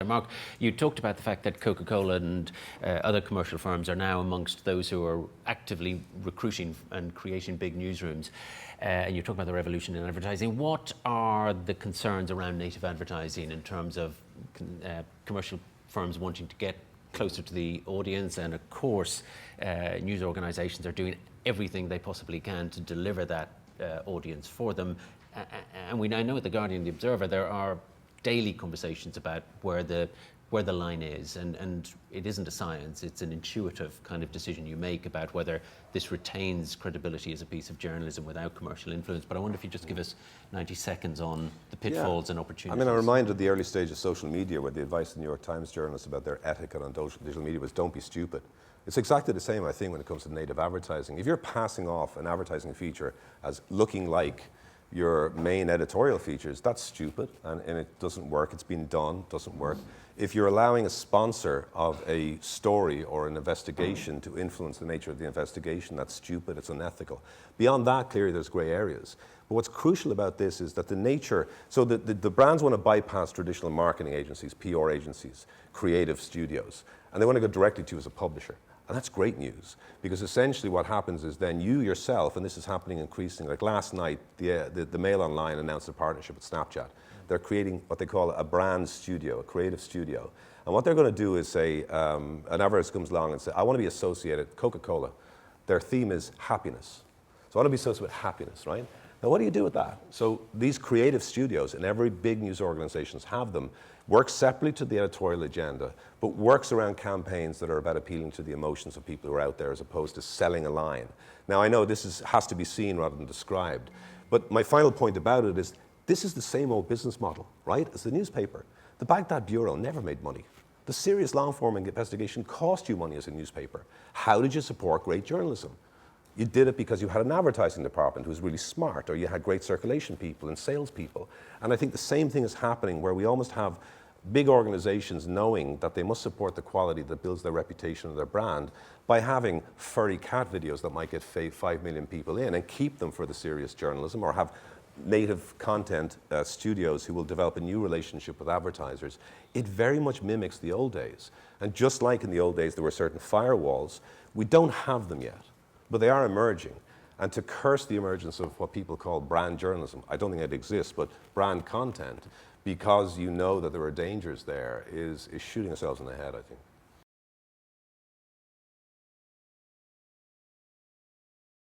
Mark, you talked about the fact that Coca-Cola and other commercial firms are now amongst those who are actively recruiting and creating big newsrooms. And you talk about the revolution in advertising. What are the concerns around native advertising in terms of commercial firms wanting to get closer to the audience? And of course, news organizations are doing everything they possibly can to deliver that audience for them. And I know at The Guardian, The Observer, there are daily conversations about where the line is, and it isn't a science, it's an intuitive kind of decision you make about whether this retains credibility as a piece of journalism without commercial influence. But I wonder if you just give us 90 seconds on the pitfalls and opportunities. I mean, I'm reminded of the early stage of social media where the advice of the New York Times journalists about their etiquette on digital media was don't be stupid. It's exactly the same, I think, when it comes to native advertising. If you're passing off an advertising feature as looking like your main editorial features, that's stupid, and it doesn't work. It's been done, doesn't work. If you're allowing a sponsor of a story or an investigation to influence the nature of the investigation, that's stupid, it's unethical. Beyond that, clearly there's grey areas. But what's crucial about this is that the nature, so the brands want to bypass traditional marketing agencies, PR agencies, creative studios, and they want to go directly to you as a publisher. And that's great news, because essentially what happens is then you yourself, and this is happening increasingly, like last night, the Mail Online announced a partnership with Snapchat. They're creating what they call a brand studio, a creative studio. And what they're going to do is say, an advertiser comes along and says, I want to be associated, Coca-Cola, their theme is happiness. So I want to be associated with happiness, right? Now what do you do with that? So these creative studios, and every big news organizations have them, works separately to the editorial agenda, but works around campaigns that are about appealing to the emotions of people who are out there as opposed to selling a line. Now I know this has to be seen rather than described, but my final point about it is this is the same old business model, right, as the newspaper. The Baghdad Bureau never made money. The serious long-form investigation cost you money as a newspaper. How did you support great journalism? You did it because you had an advertising department who was really smart, or you had great circulation people and sales people. And I think the same thing is happening where we almost have big organizations knowing that they must support the quality that builds their reputation of their brand by having furry cat videos that might get 5 million people in and keep them for the serious journalism, or have native content studios who will develop a new relationship with advertisers. It very much mimics the old days. And just like in the old days there were certain firewalls, we don't have them yet, but they are emerging. And to curse the emergence of what people call brand journalism, I don't think it exists, but brand content, because you know that there are dangers there, is shooting ourselves in the head, I think.